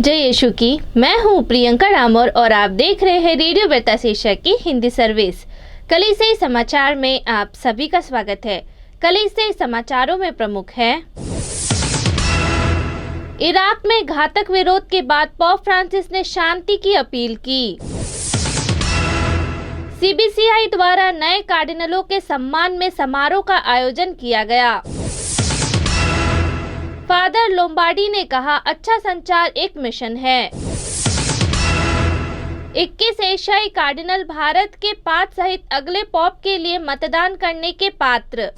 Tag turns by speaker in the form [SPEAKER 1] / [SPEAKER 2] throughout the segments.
[SPEAKER 1] जय यीशु की। मैं हूँ प्रियंका रामोर और आप देख रहे हैं रेडियो बेता शीर्षक की हिंदी सर्विस। कलीसियाई समाचार में आप सभी का स्वागत है। कलीसियाई समाचारों में प्रमुख है, इराक में घातक विरोध के बाद पोप फ्रांसिस ने शांति की अपील की। सीबीसीआई द्वारा नए कार्डिनलों के सम्मान में समारोह का आयोजन किया गया। फादर लोम्बार्डी ने कहा, अच्छा संचार एक मिशन है। 21 एशियाई कार्डिनल भारत के 5 सहित अगले पोप के लिए मतदान करने के पात्र।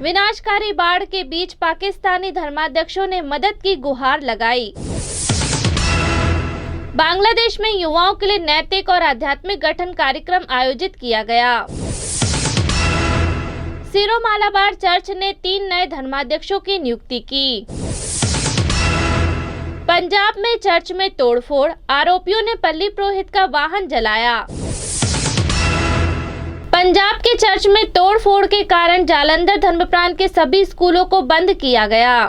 [SPEAKER 1] विनाशकारी बाढ़ के बीच पाकिस्तानी धर्माध्यक्षों ने मदद की गुहार लगाई। बांग्लादेश में युवाओं के लिए नैतिक और आध्यात्मिक गठन कार्यक्रम आयोजित किया गया। सिरो मालाबार चर्च ने 3 नए धर्माध्यक्षों की नियुक्ति की। पंजाब में चर्च में तोड़फोड़, आरोपियों ने पल्ली पुरोहित का वाहन जलाया। पंजाब के चर्च में तोड़फोड़ के कारण जालंधर धर्मप्रांत के सभी स्कूलों को बंद किया गया।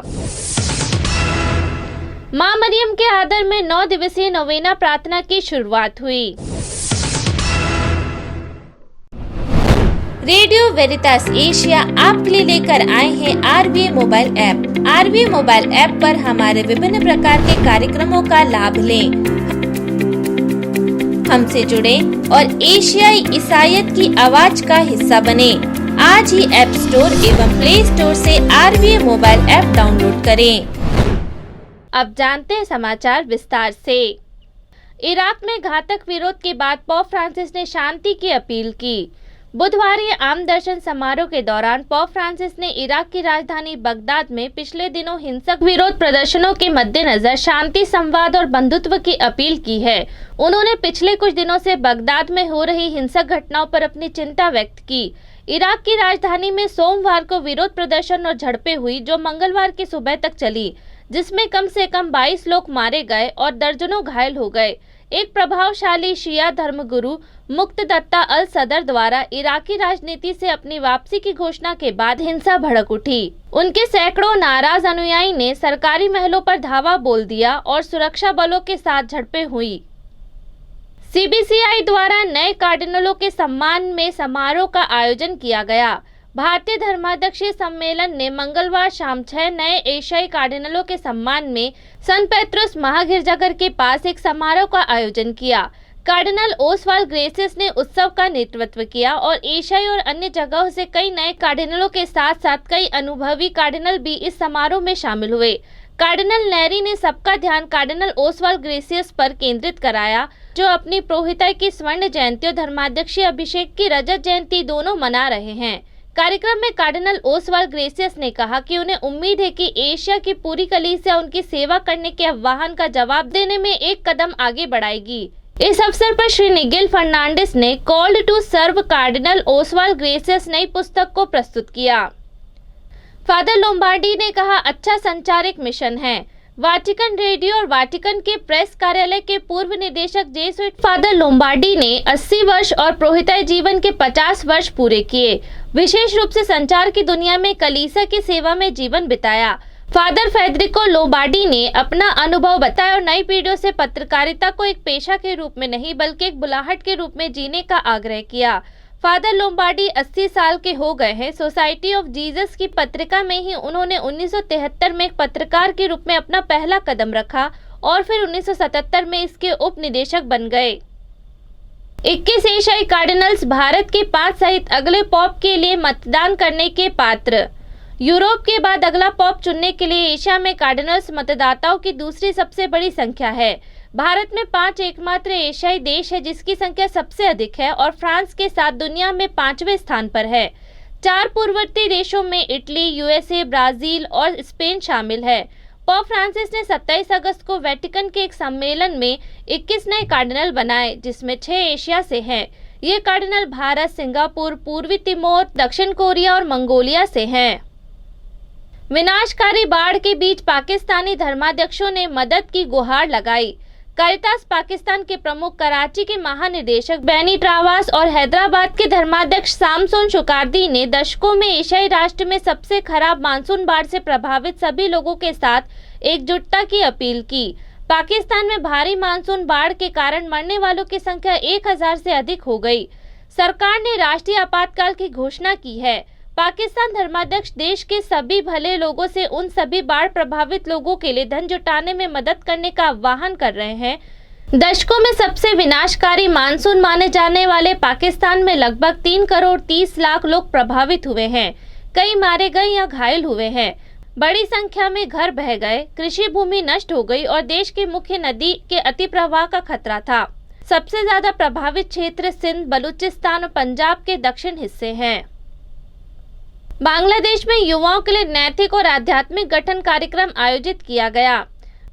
[SPEAKER 1] मां मरियम के आदर में 9 दिवसीय नोवेना प्रार्थना की शुरुआत हुई। रेडियो वेरितास एशिया आपके लिए लेकर आए हैं RBA mobile app. RBA mobile app पर हमारे विभिन्न प्रकार के कार्यक्रमों का लाभ लें, हमसे जुड़े और एशियाई ईसाईयत की आवाज का हिस्सा बने। आज ही ऐप स्टोर एवं प्ले स्टोर से आरबीए मोबाइल ऐप डाउनलोड करें। अब जानते हैं समाचार विस्तार से। इराक में घातक विरोध के बाद पोप फ्रांसिस ने शांति की अपील की। बुधवार आम दर्शन समारोह के दौरान पोप फ्रांसिस ने इराक की राजधानी बगदाद में पिछले दिनों हिंसक विरोध प्रदर्शनों के मद्देनजर शांति, संवाद और बंधुत्व की अपील की है। उन्होंने पिछले कुछ दिनों से बगदाद में हो रही हिंसक घटनाओं पर अपनी चिंता व्यक्त की। इराक की राजधानी में सोमवार को विरोध प्रदर्शन और झड़पें हुई, जो मंगलवार की सुबह तक चली, जिसमें कम से कम 22 लोग मारे गए और दर्जनों घायल हो गए। एक प्रभावशाली शिया धर्मगुरु मुक्तदत्ता अल सदर द्वारा इराकी राजनीति से अपनी वापसी की घोषणा के बाद हिंसा भड़क उठी। उनके सैकड़ों नाराज अनुयायी ने सरकारी महलों पर धावा बोल दिया और सुरक्षा बलों के साथ झड़पें हुई। सीबीसीआई द्वारा नए कार्डिनलों के सम्मान में समारोह का आयोजन किया गया। भारतीय धर्माध्यक्षीय सम्मेलन ने मंगलवार शाम 6 नए एशियाई कार्डिनलों के सम्मान में सन पेत्रुस महागिरजाघर के पास एक समारोह का आयोजन किया। कार्डिनल ओसवाल्ड ग्रेसियस ने उत्सव का नेतृत्व किया और एशियाई और अन्य जगहों से कई नए कार्डिनलों के साथ साथ कई अनुभवी कार्डिनल भी इस समारोह में शामिल हुए। कार्डिनल नेरी ने सबका ध्यान कार्डिनल ओसवाल्ड ग्रेसियस पर केंद्रित कराया, जो अपनी पुरोहिताई की स्वर्ण जयंती और धर्माध्यक्षीय अभिषेक की रजत जयंती दोनों मना रहे हैं। कार्यक्रम में कार्डिनल ओसवाल्ड ग्रेसियस ने कहा कि उन्हें उम्मीद है कि एशिया की पूरी कलीसिया उनकी सेवा करने के आह्वान का जवाब देने में एक कदम आगे बढ़ाएगी। इस अवसर पर श्री निगेल फर्नांडिस ने called to serve Cardinal Oswald Gracias नई पुस्तक को प्रस्तुत किया। फादर लोम्बार्डी ने कहा, अच्छा संचार एक मिशन है। वाटिकन रेडियो और वाटिकन के प्रेस कार्यालय के पूर्व निदेशक जेसुइट फादर लोम्बार्डी ने 80 वर्ष और पुरोहिताई जीवन के 50 वर्ष पूरे किए। विशेष रूप से संचार की दुनिया में कलीसिया की सेवा में जीवन बिताया। फादर फेडरिको लोम्बार्डी ने अपना अनुभव बताया और नई पीढ़ियों से पत्रकारिता को एक पेशा के रूप में नहीं बल्कि एक बुलाहट के रूप में जीने का आग्रह किया। फादर लोम्बार्डी 80 साल के हो गए हैं। सोसाइटी ऑफ जीसस की पत्रिका में ही उन्होंने 1973 में एक पत्रकार के रूप में अपना पहला कदम रखा और फिर 1977 में इसके उप निदेशक बन गए। 21 एशियाई कार्डिनल्स भारत के 5 सहित अगले पोप के लिए मतदान करने के पात्र। यूरोप के बाद अगला पोप चुनने के लिए एशिया में कार्डिनल्स मतदाताओं की दूसरी सबसे बड़ी संख्या है। भारत में 5 एकमात्र एशियाई देश है जिसकी संख्या सबसे अधिक है और फ्रांस के साथ दुनिया में 5वें स्थान पर है। 4 पूर्ववर्ती देशों में इटली, यूएसए, ब्राजील और स्पेन शामिल है। पोप फ्रांसिस ने 27 अगस्त को वेटिकन के एक सम्मेलन में 21 नए कार्डिनल बनाए, जिसमें 6 एशिया से हैं। ये कार्डिनल भारत, सिंगापुर, पूर्वी तिमोर, दक्षिण कोरिया और मंगोलिया से हैं। विनाशकारी बाढ़ के बीच पाकिस्तानी धर्माध्यक्षों ने मदद की गुहार लगाई। कारितास पाकिस्तान के प्रमुख, कराची के महानिदेशक बैनी ट्रावास और हैदराबाद के धर्माध्यक्ष सामसोन शुकारदी ने दशकों में एशियाई राष्ट्र में सबसे खराब मानसून बाढ़ से प्रभावित सभी लोगों के साथ एकजुटता की अपील की। पाकिस्तान में भारी मानसून बाढ़ के कारण मरने वालों की संख्या 1000 से अधिक हो गई। सरकार ने राष्ट्रीय आपातकाल की घोषणा की है। पाकिस्तान धर्माध्यक्ष देश के सभी भले लोगों से उन सभी बाढ़ प्रभावित लोगों के लिए धन जुटाने में मदद करने का आह्वान कर रहे हैं। दशकों में सबसे विनाशकारी मानसून माने जाने वाले पाकिस्तान में लगभग 3 करोड़ 30 लाख लोग प्रभावित हुए हैं। कई मारे गए या घायल हुए हैं। बड़ी संख्या में घर बह गए, कृषि भूमि नष्ट हो गई और देश की मुख्य नदी के अतिप्रवाह का खतरा था। सबसे ज्यादा प्रभावित क्षेत्र सिंध, बलूचिस्तान और पंजाब के दक्षिण हिस्से हैं। बांग्लादेश में युवाओं के लिए नैतिक और आध्यात्मिक गठन कार्यक्रम आयोजित किया गया।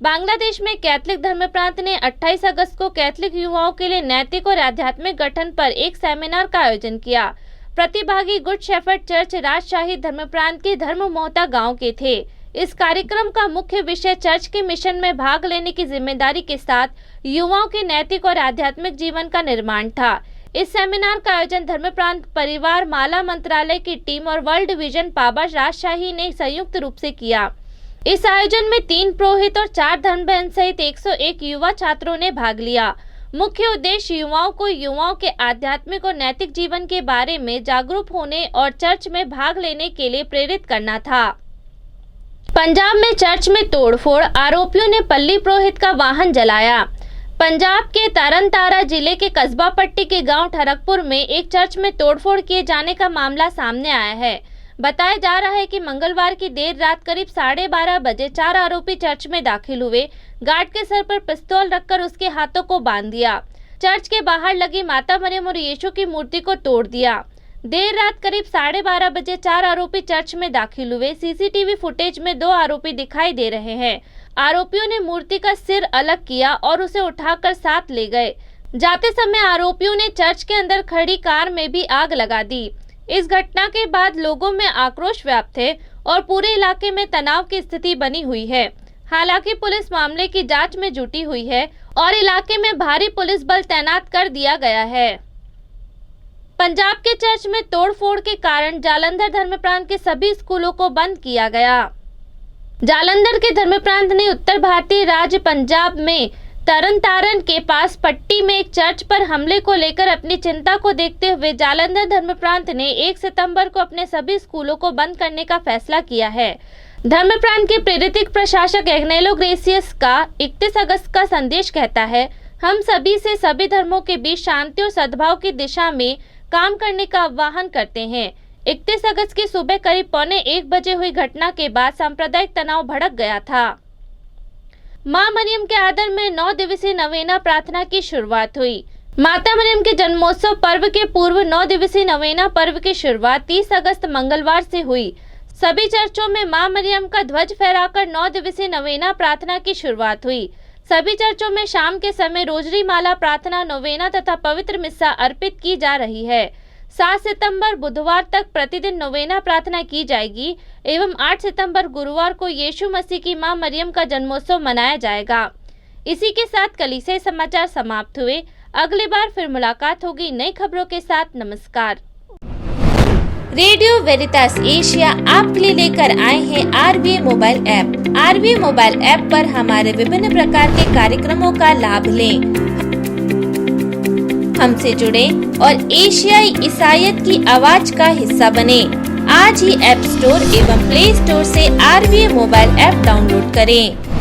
[SPEAKER 1] बांग्लादेश में कैथलिक धर्मप्रांत ने 28 अगस्त को कैथलिक युवाओं के लिए नैतिक और आध्यात्मिक गठन पर एक सेमिनार का आयोजन किया। प्रतिभागी गुड शेफर्ड चर्च राजशाही धर्मप्रांत के धर्ममोहता गांव के थे। इस कार्यक्रम का मुख्य विषय चर्च के मिशन में भाग लेने की जिम्मेदारी के साथ युवाओं के नैतिक और आध्यात्मिक जीवन का निर्माण था। इस सेमिनार का आयोजन धर्मप्रांत परिवार माला मंत्रालय की टीम और वर्ल्ड विजन पाबा राजशाही ने संयुक्त रूप से किया। इस आयोजन में 3 पुरोहित और 4 धर्म बहन सहित 101 युवा छात्रों ने भाग लिया। मुख्य उद्देश्य युवाओं के आध्यात्मिक और नैतिक जीवन के बारे में जागरूक होने और चर्च में भाग लेने के लिए प्रेरित करना था। पंजाब में चर्च में तोड़फोड़, आरोपियों ने पल्ली पुरोहित का वाहन जलाया। पंजाब के तरनतारा जिले के कस्बा पट्टी के गांव ठरकपुर में एक चर्च में तोड़फोड़ किए जाने का मामला सामने आया है। बताया जा रहा है कि मंगलवार की देर रात करीब 12:30 बजे 4 आरोपी चर्च में दाखिल हुए। गार्ड के सर पर पिस्तौल रखकर उसके हाथों को बांध दिया। चर्च के बाहर लगी माता मरियम और यीशु की मूर्ति को तोड़ दिया। देर रात करीब 12:30 बजे 4 आरोपी चर्च में दाखिल हुए। सीसीटीवी फुटेज में 2 आरोपी दिखाई दे रहे हैं। आरोपियों ने मूर्ति का सिर अलग किया और उसे उठाकर साथ ले गए। जाते समय आरोपियों ने चर्च के अंदर खड़ी कार में भी आग लगा दी। इस घटना के बाद लोगों में आक्रोश व्याप्त है और पूरे इलाके में तनाव की स्थिति बनी हुई है। हालांकि पुलिस मामले की जांच में जुटी हुई है और इलाके में भारी पुलिस बल तैनात कर दिया गया है। पंजाब के चर्च में तोड़फोड़ के कारण जालंधर धर्मप्रांत के सभी स्कूलों को बंद किया गया। जालंधर के धर्मप्रांत ने उत्तर भारतीय राज्य पंजाब में तरनतारन के पास पट्टी में एक चर्च पर हमले को लेकर अपनी चिंता को देखते हुए जालंधर धर्मप्रांत ने 1 सितंबर को अपने सभी स्कूलों को बंद करने का फैसला किया है। धर्मप्रांत के प्रेरित प्रशासक एग्नेलो ग्रेसियस का 31 अगस्त का संदेश कहता है, हम सभी से सभी धर्मों के बीच शांति और सद्भाव की दिशा में काम करने का आह्वान करते हैं। 31 अगस्त की सुबह करीब 12:45 बजे हुई घटना के बाद सांप्रदायिक तनाव भड़क गया था। मां मरियम के आदर में 9 दिवसीय नवेना प्रार्थना की शुरुआत हुई। माता मरियम के जन्मोत्सव पर्व के पूर्व 9 दिवसीय नवेना पर्व की शुरुआत 30 अगस्त मंगलवार से हुई। सभी चर्चों में मां मरियम का ध्वज फहराकर 9 दिवसीय नवेना प्रार्थना की शुरुआत हुई। सभी चर्चों में शाम के समय रोजरी माला प्रार्थना, नोवेना तथा पवित्र मिस्सा अर्पित की जा रही है। 7 सितंबर बुधवार तक प्रतिदिन नोवेना प्रार्थना की जाएगी एवं 8 सितंबर गुरुवार को यीशु मसीह की मां मरियम का जन्मोत्सव मनाया जाएगा। इसी के साथ कलीसियाई समाचार समाप्त हुए। अगली बार फिर मुलाकात होगी नई खबरों के साथ। नमस्कार।
[SPEAKER 2] रेडियो वेरितास एशिया आपके लिए लेकर आए हैं RVA mobile app. RVA mobile app पर हमारे विभिन्न प्रकार के कार्यक्रमों का लाभ लें, हमसे जुड़े और एशियाई ईसाईयत की आवाज का हिस्सा बने। आज ही ऐप स्टोर एवं प्ले स्टोर से RVA मोबाइल ऐप डाउनलोड करें।